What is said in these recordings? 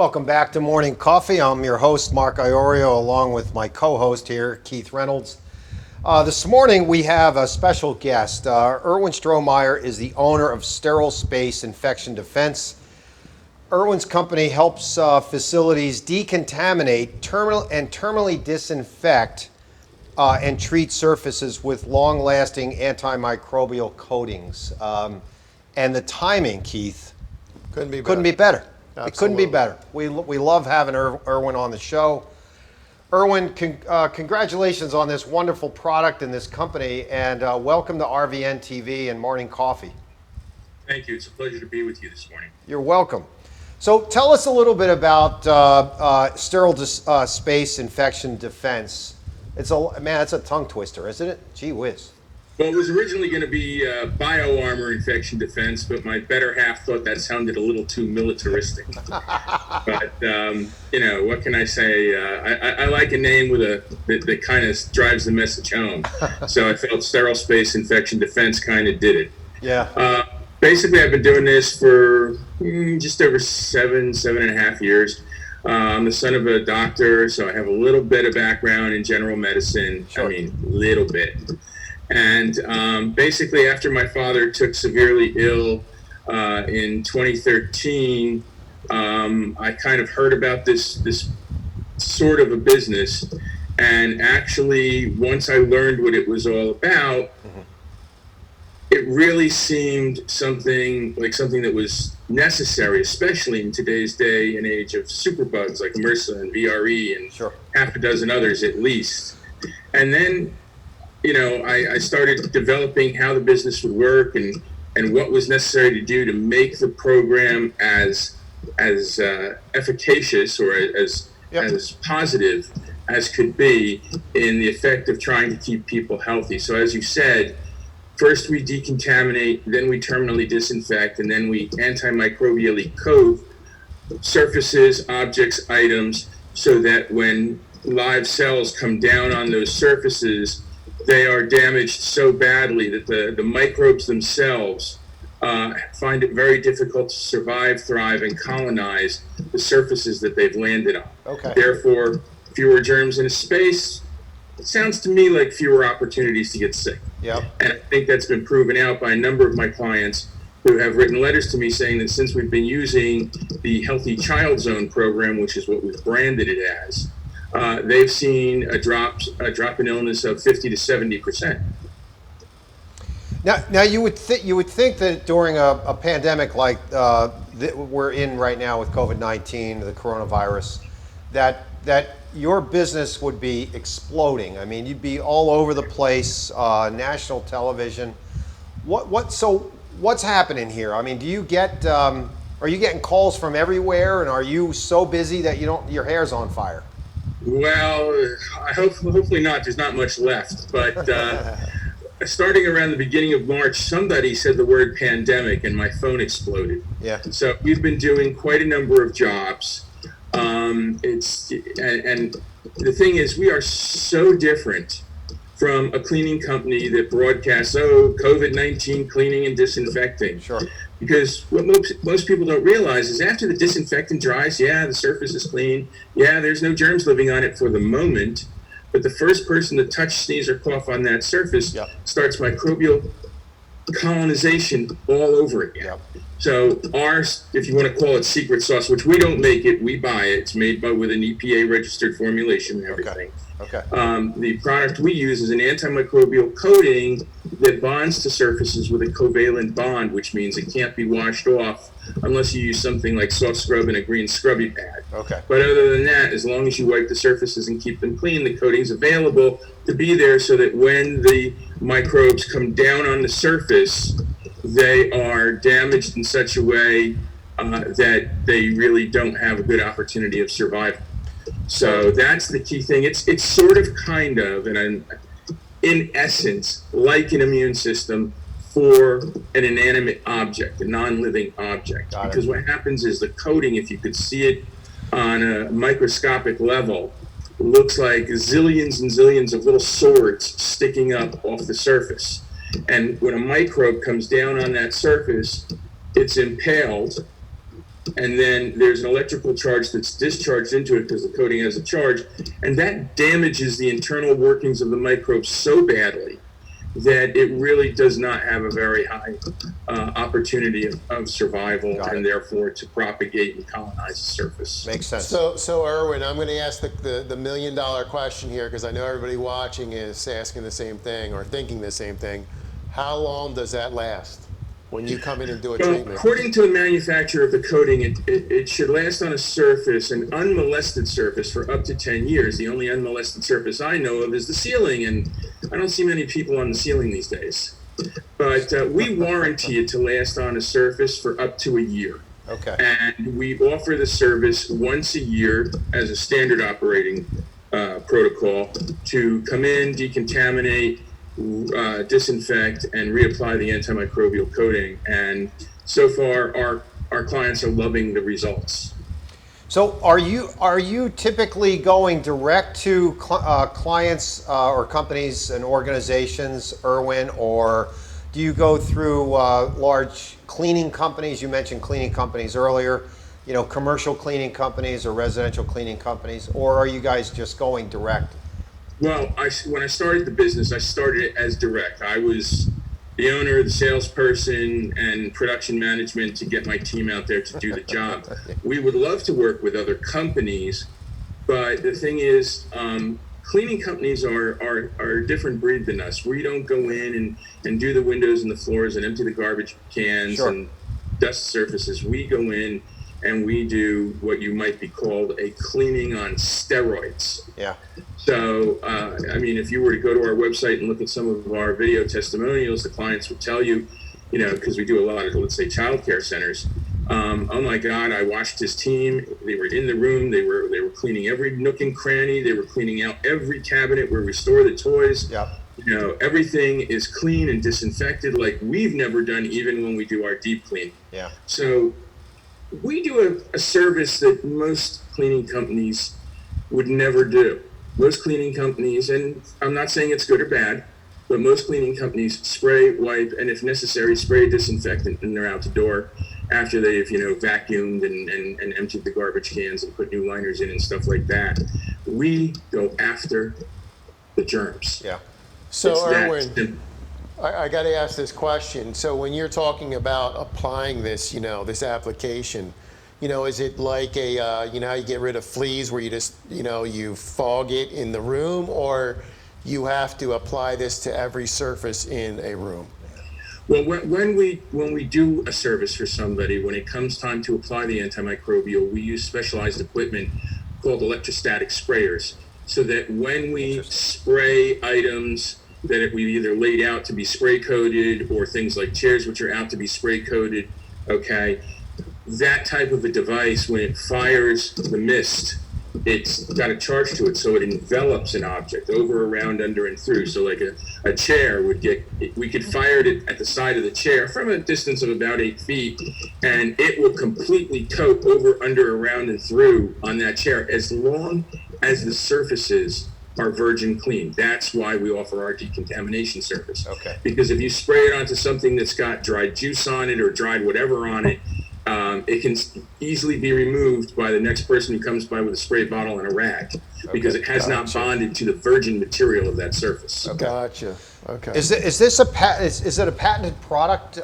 Welcome back to Morning Coffee. I'm your host, Mark Iorio, along with my co-host here, Keith Reynolds. This morning we have a special guest. Irwin Stromeyer is the owner of Sterile Space Infection Defense. Irwin's company helps facilities decontaminate, terminally disinfect, and treat surfaces with long-lasting antimicrobial coatings. And the timing, Keith, couldn't be better. Absolutely. It couldn't be better. We love having Irwin on the show. Irwin, congratulations on this wonderful product and this company, and welcome to RVN TV and Morning Coffee. Thank you. It's a pleasure to be with you this morning. You're welcome. So tell us a little bit about Sterile Space Infection Defense. It's a tongue twister, isn't it? Gee whiz. Well, it was originally going to be BioArmor Infection Defense, but my better half thought that sounded a little too militaristic. But, what can I say? I like a name with that kind of drives the message home. So I felt Sterile Space Infection Defense kind of did it. Yeah. Basically, I've been doing this for just over 7.5 years. I'm the son of a doctor, so I have a little bit of background in general medicine. Sure. I mean, little bit. And basically, after my father took severely ill in 2013, I kind of heard about this sort of a business. And actually, once I learned what it was all about, it really seemed something that was necessary, especially in today's day and age of superbugs like MRSA and VRE and Sure. half a dozen others at least. And then, I started developing how the business would work and what was necessary to do to make the program as efficacious or as positive as could be in the effect of trying to keep people healthy. So as you said, first we decontaminate, then we terminally disinfect, and then we antimicrobially coat surfaces, objects, items, so that when live cells come down on those surfaces, they are damaged so badly that the microbes themselves find it very difficult to survive, thrive, and colonize the surfaces that they've landed on. Okay. Therefore, fewer germs in a space, it sounds to me like fewer opportunities to get sick. Yep. And I think that's been proven out by a number of my clients who have written letters to me saying that since we've been using the Healthy Child Zone program, which is what we've branded it as, they've seen a drop in illness of 50 to 70%. Now you would think that during a pandemic like we're in right now with COVID-19, the coronavirus, that your business would be exploding. I mean, you'd be all over the place, national television. What's happening here? I mean, do you get are you getting calls from everywhere, and are you so busy that your hair's on fire? Well, hopefully not. There's not much left. But starting around the beginning of March, somebody said the word pandemic, and my phone exploded. Yeah. So we've been doing quite a number of jobs. And the thing is, we are so different from a cleaning company that broadcasts, COVID-19 cleaning and disinfecting. Sure. Because what most people don't realize is after the disinfectant dries, the surface is clean. There's no germs living on it for the moment. But the first person to touch, sneeze, or cough on that surface starts microbial colonization all over again. Yep. So ours, if you want to call it secret sauce, which we don't make it, we buy it. It's made with an EPA registered formulation and everything. Okay. The product we use is an antimicrobial coating that bonds to surfaces with a covalent bond, which means it can't be washed off unless you use something like soft scrub and a green scrubby pad. Okay. But other than that, as long as you wipe the surfaces and keep them clean, the coating's available to be there so that when the microbes come down on the surface, they are damaged in such a way that they really don't have a good opportunity of survival. So that's the key thing. It's sort of kind of, and in essence, like an immune system for an inanimate object, a non-living object. Because what happens is the coating, if you could see it on a microscopic level, looks like zillions and zillions of little swords sticking up off the surface. And when a microbe comes down on that surface, it's impaled and then there's an electrical charge that's discharged into it because the coating has a charge, and that damages the internal workings of the microbes so badly that it really does not have a very high opportunity of survival, and therefore to propagate and colonize the surface. Makes sense. So Irwin, I'm going to ask the million-dollar question here, because I know everybody watching is asking the same thing or thinking the same thing. How long does that last when you come in and do a treatment? According to the manufacturer of the coating, it should last on a surface, an unmolested surface, for up to 10 years. The only unmolested surface I know of is the ceiling, and I don't see many people on the ceiling these days. But we warranty it to last on a surface for up to a year. Okay. And we offer the service once a year as a standard operating protocol to come in, decontaminate, disinfect, and reapply the antimicrobial coating. And so far, our clients are loving the results. So are you typically going direct to clients or companies and organizations, Irwin, or do you go through large cleaning companies? You mentioned cleaning companies earlier, commercial cleaning companies or residential cleaning companies, or are you guys just going direct? Well, when I started the business, I started it as direct. I was the owner, the salesperson, and production management to get my team out there to do the job. We would love to work with other companies, but the thing is, cleaning companies are a different breed than us. We don't go in and do the windows and the floors and empty the garbage cans and dust surfaces. We go in and we do what you might be called a cleaning on steroids. Yeah. So, if you were to go to our website and look at some of our video testimonials, the clients would tell you, because we do a lot of, let's say, child care centers. Oh my God, I watched this team. They were in the room. They were cleaning every nook and cranny. They were cleaning out every cabinet where we store the toys. Yeah. Everything is clean and disinfected like we've never done, even when we do our deep clean. Yeah. So we do a service that most cleaning companies would never do. Most cleaning companies, and I'm not saying it's good or bad, but most cleaning companies spray, wipe, and if necessary, spray a disinfectant, and they're out the door after they've, vacuumed and emptied the garbage cans and put new liners in and stuff like that. We go after the germs. Yeah. So, Irwin, I got to ask this question. So when you're talking about applying this, this application, is it like a, how you get rid of fleas where you just, you fog it in the room, or you have to apply this to every surface in a room? Well, when we do a service for somebody, when it comes time to apply the antimicrobial, we use specialized equipment called electrostatic sprayers, so that when we spray items that we've either laid out to be spray coated, or things like chairs which are out to be spray coated, okay, that type of a device, when it fires the mist, it's got a charge to it, so it envelops an object over, around, under, and through. So like a chair we could fire it at the side of the chair from a distance of about 8 feet, and it will completely coat over, under, around, and through on that chair, as long as the surfaces are virgin clean. That's why we offer our decontamination service. Okay. Because if you spray it onto something that's got dried juice on it or dried whatever on it, it can easily be removed by the next person who comes by with a spray bottle and a rag, because it has not bonded to the virgin material of that surface. Okay. Gotcha. Okay. Is this a is it a patented product,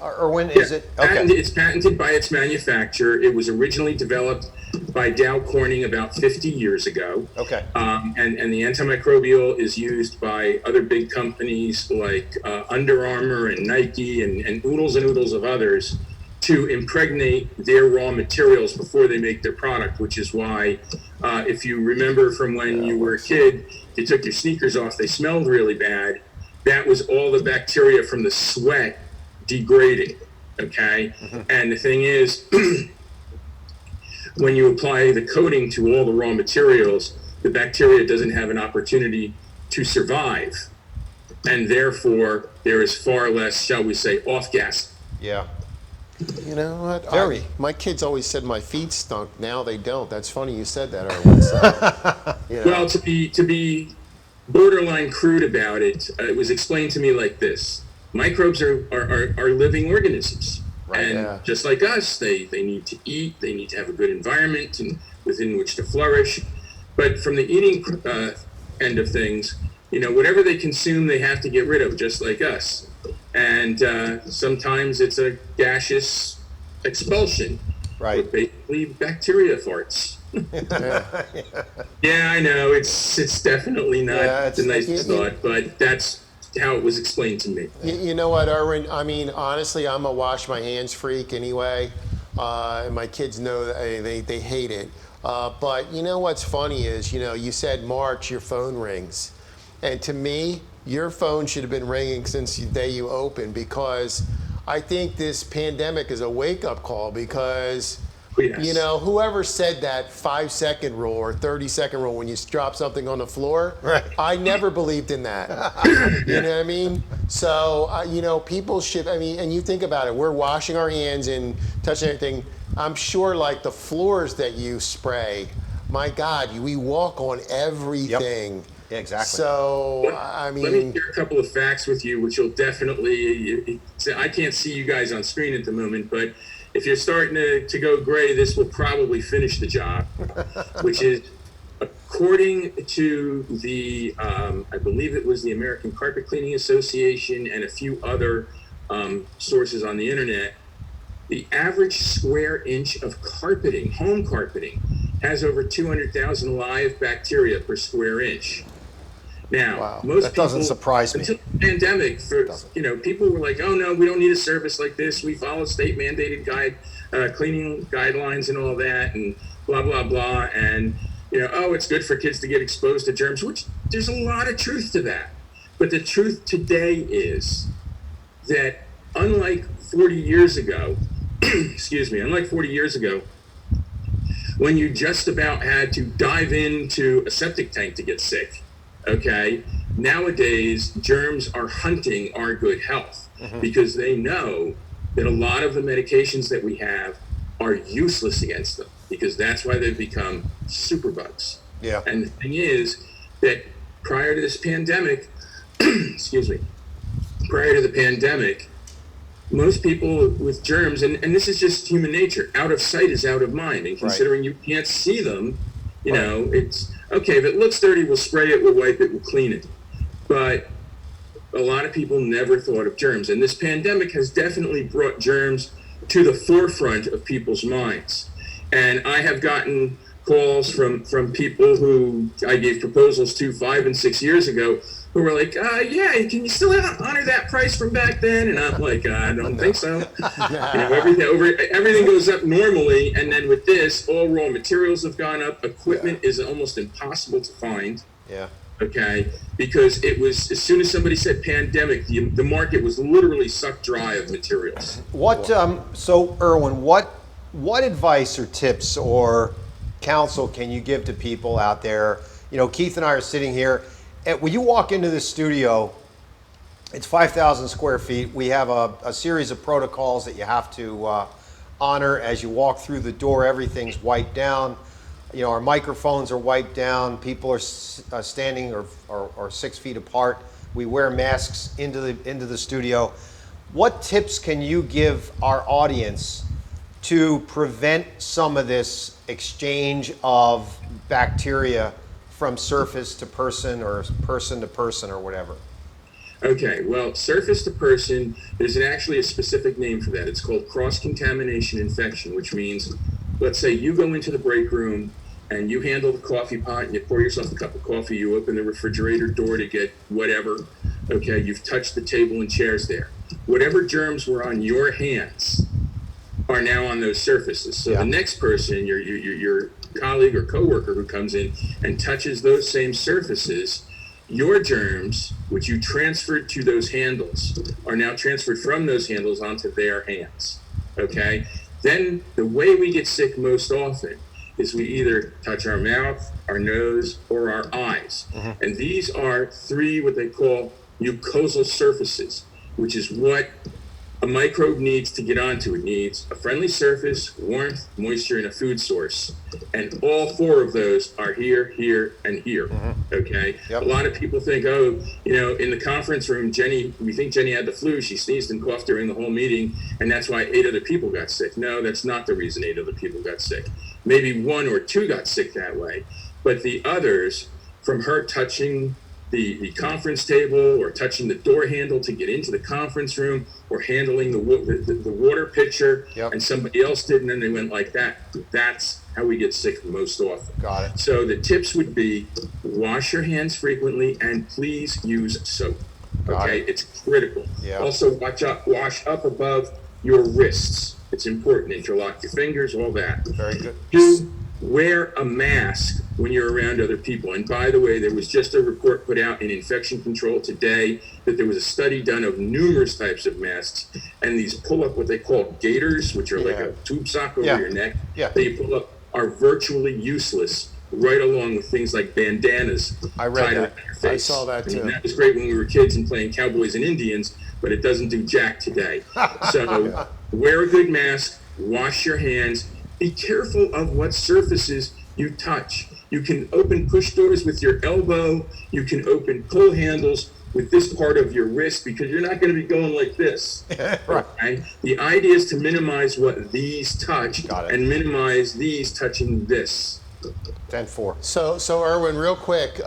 Irwin? Is it? Okay. It's patented by its manufacturer. It was originally developed by Dow Corning about 50 years ago. Okay. And the antimicrobial is used by other big companies like Under Armour and Nike and oodles of others to impregnate their raw materials before they make their product, which is why, if you remember from when you were a kid, you took your sneakers off, they smelled really bad. That was all the bacteria from the sweat degrading, okay? Mm-hmm. And the thing is, when you apply the coating to all the raw materials, the bacteria doesn't have an opportunity to survive. And therefore, there is far less, shall we say, off-gas. Yeah. You know what? Very. My kids always said my feet stunk. Now they don't. That's funny you said that, Irwin. So, Well, to be borderline crude about it, it was explained to me like this: microbes are living organisms. Right. And just like us, they need to eat, they need to have a good environment and within which to flourish. But from the eating end of things, whatever they consume, they have to get rid of, just like us. And sometimes it's a gaseous expulsion. Right. Or basically bacteria farts. Yeah, I know. It's definitely not the nicest thought, but that's how it was explained to me. You know what, Irwin? I mean, honestly, I'm a wash my hands freak anyway. And my kids know that they hate it. But you know what's funny is, you said March, your phone rings. And to me, your phone should have been ringing since the day you opened, because I think this pandemic is a wake-up call, because whoever said that 5-second rule or 30-second rule when you drop something on the floor, right. I never believed in that. You know what I mean? So, people should, and you think about it, we're washing our hands and touching everything. I'm sure like the floors that you spray, my God, we walk on everything. Yep. Yeah, exactly. So, let me share a couple of facts with you, which you'll definitely, I can't see you guys on screen at the moment, but if you're starting to go gray, this will probably finish the job, which is, according to the, I believe it was the American Carpet Cleaning Association and a few other sources on the internet, the average square inch of carpeting, home carpeting, has over 200,000 live bacteria per square inch. Now, most that doesn't surprise me. Until the pandemic, people were like, "Oh no, we don't need a service like this. We follow state mandated cleaning guidelines and all that, and blah blah blah." And it's good for kids to get exposed to germs, which there's a lot of truth to that. But the truth today is that unlike 40 years ago, unlike 40 years ago, when you just about had to dive into a septic tank to get sick. Okay, nowadays germs are hunting our good health because they know that a lot of the medications that we have are useless against them, because that's why they've become superbugs. Yeah. And the thing is that prior to this pandemic, prior to the pandemic, most people with germs, and this is just human nature, out of sight is out of mind. And considering you can't see them, it's okay, if it looks dirty, we'll spray it, we'll wipe it, we'll clean it. But a lot of people never thought of germs. And this pandemic has definitely brought germs to the forefront of people's minds. And I have gotten calls from people who I gave proposals to 5 and 6 years ago who were like, can you still honor that price from back then? And I'm like, I don't think so. Everything goes up normally, and then with this, all raw materials have gone up. Equipment is almost impossible to find. Yeah. Okay, because it was, as soon as somebody said pandemic, the market was literally sucked dry of materials. So Irwin, what advice or tips or counsel can you give to people out there? Keith and I are sitting here. When you walk into the studio, it's 5,000 square feet. We have a series of protocols that you have to honor as you walk through the door. Everything's wiped down. Our microphones are wiped down. People are standing or 6 feet apart. We wear masks into the studio. What tips can you give our audience to prevent some of this exchange of bacteria from surface to person or person to person or whatever? Okay, well, surface to person, there's actually a specific name for that. It's called cross-contamination infection, which means, let's say you go into the break room and you handle the coffee pot and you pour yourself a cup of coffee, you open the refrigerator door to get whatever. Okay, you've touched the table and chairs there. Whatever germs were on your hands are now on those surfaces. So the next person, your colleague or coworker who comes in and touches those same surfaces, your germs, which you transferred to those handles, are now transferred from those handles onto their hands. Okay? Then the way we get sick most often is we either touch our mouth, our nose, or our eyes. And these are 3 what they call mucosal surfaces, which is what a a microbe needs to get onto. It needs a friendly surface, warmth, moisture, and a food source. And all four of those are here, here, and here. Okay? Yep. A lot of people think, oh, in the conference room, we think Jenny had the flu. She sneezed and coughed during the whole meeting, and that's why 8 other people got sick. No, that's not the reason 8 other people got sick. Maybe 1 or 2 got sick that way. But the others, from her touching the conference table or touching the door handle to get into the conference room or handling the water pitcher, Yep. and somebody else did, and then they went like that. That's how we get sick most often. Got it. So the tips would be wash your hands frequently and please use soap. Okay, it's critical. Yeah. Also, wash up above your wrists. It's important. Interlock your fingers, all that. Very good. 2, wear a mask when you're around other people. And by the way, there was just a report put out in Infection Control today that there was a study done of numerous types of masks, and these pull up, what they call gaiters, which are like a tube sock over your neck, that you pull up, are virtually useless, right along with things like bandanas I read tied that. around your face. I saw that too. That was great when we were kids and playing cowboys and Indians, but it doesn't do jack today. So wear a good mask, wash your hands, be careful of what surfaces you touch. You can open push doors with your elbow. You can open pull handles with this part of your wrist because you're not going to be going like this. Right. Okay? The idea is to minimize what these touch and minimize these touching this. 10-4. So Irwin, real quick,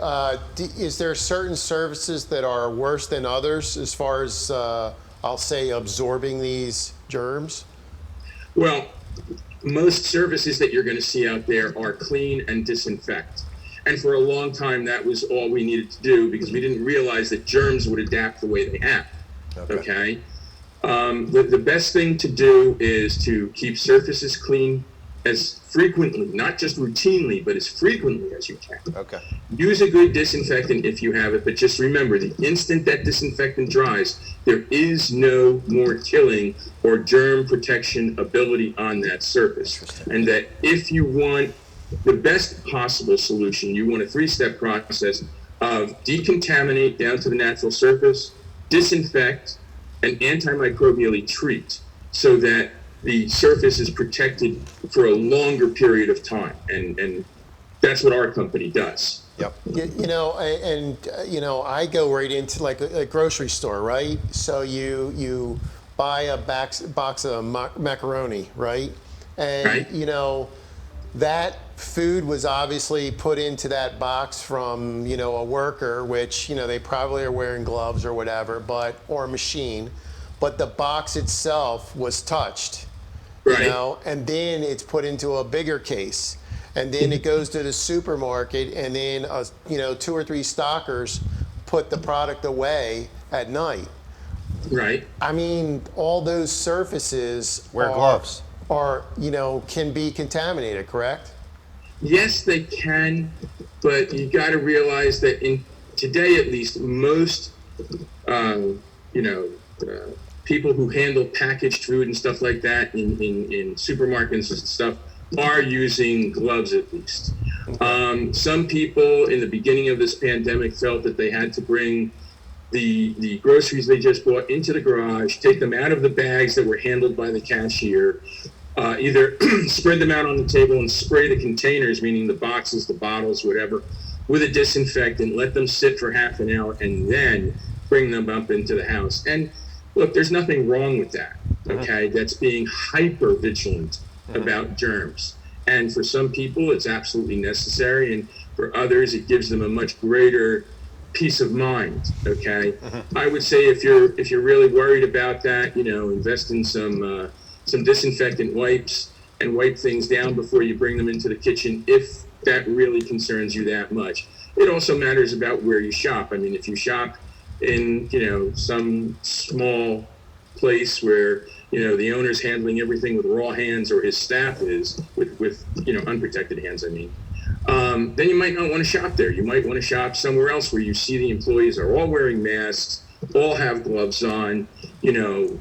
is there certain surfaces that are worse than others as far as, I'll say, absorbing these germs? Well, most surfaces that you're going to see out there are clean and disinfect. And for a long time, that was all we needed to do because we didn't realize that germs would adapt the way they have. Okay? The best thing to do is to keep surfaces clean as frequently, not just routinely, but as frequently as you can. Okay. Use a good disinfectant if you have it, but just remember, the instant that disinfectant dries, there is no more killing or germ protection ability on that surface. And that if you want the best possible solution, you want a 3-step process of decontaminate down to the natural surface, disinfect, and antimicrobially treat so that the surface is protected for a longer period of time. And that's what our company does. Yep. I go right into like a grocery store, right? So you buy a box of macaroni, right? And that food was obviously put into that box from a worker, which they probably are wearing gloves or whatever, or a machine, but the box itself was touched. And then it's put into a bigger case, and then it goes to the supermarket, and then 2 or 3 stockers put the product away at night. Right. I mean, all those surfaces wear gloves. Can be contaminated, correct? Yes, they can, but you got to realize that today, at least, most people who handle packaged food and stuff like that in supermarkets and stuff are using gloves at least. Some people in the beginning of this pandemic felt that they had to bring the groceries they just bought into the garage, take them out of the bags that were handled by the cashier, either spread them out on the table and spray the containers, meaning the boxes, the bottles, whatever, with a disinfectant, let them sit for half an hour, and then bring them up into the house. And look, there's nothing wrong with that, okay? That's being hyper vigilant about germs. And for some people, it's absolutely necessary. And for others, it gives them a much greater peace of mind, okay? I would say if you're really worried about that, invest in some disinfectant wipes and wipe things down before you bring them into the kitchen if that really concerns you that much. It also matters about where you shop. I mean, if you shop in some small place where the owner's handling everything with raw hands, or his staff is with unprotected hands, I mean, then you might not want to shop there. You might want to shop somewhere else where you see the employees are all wearing masks, all have gloves on. You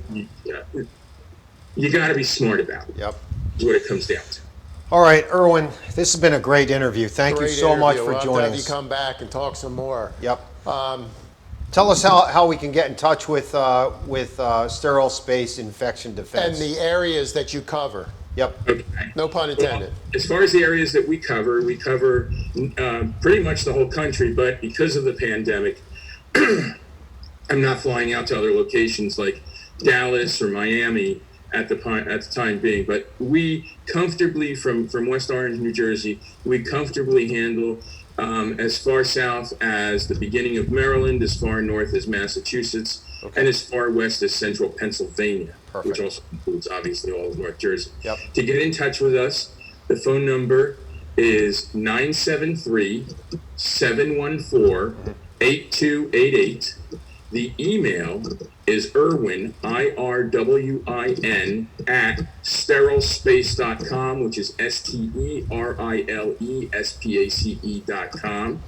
got to be smart about it. Yep. Is what it comes down to. All right, Irwin, this has been a great interview. Thank you so much for joining us. Have you us. come back and talk some more. Yep. Tell us how we can get in touch with Sterile Space Infection Defense. And the areas that you cover. Yep. Okay. No pun intended. Well, as far as the areas that we cover pretty much the whole country, but because of the pandemic, I'm not flying out to other locations like Dallas or Miami at the time being. But we comfortably, from West Orange, New Jersey, we comfortably handle as far south as the beginning of Maryland, as far north as Massachusetts, and as far west as central Pennsylvania, which also includes obviously all of North Jersey. Yep. To get in touch with us, the phone number is 973-714-8288. The email is Irwin, IRWIN, at sterilespace.com, which is STERILESPACE.com.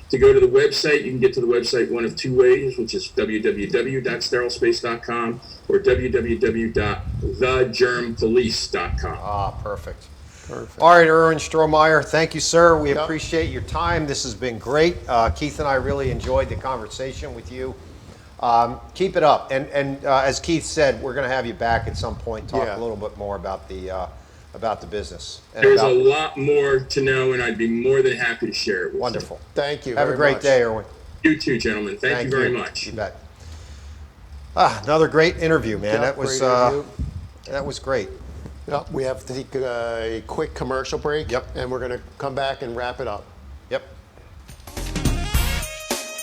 To go to the website, you can get to the website one of two ways, which is www.sterilespace.com or www.thegermpolice.com. Ah, perfect. All right, Irwin Stromeyer, thank you, sir. We appreciate your time. This has been great. Keith and I really enjoyed the conversation with you. Keep it up. And as Keith said, we're going to have you back at some point, talk a little bit more about the business. There's a lot more to know, and I'd be more than happy to share it with Wonderful. you. Thank you. Have a great day, Irwin. You too, gentlemen. Thank you very much. You bet. Another great interview, man. Yep, that was great. Yep, we have to take a quick commercial break. Yep. And we're going to come back and wrap it up. Yep.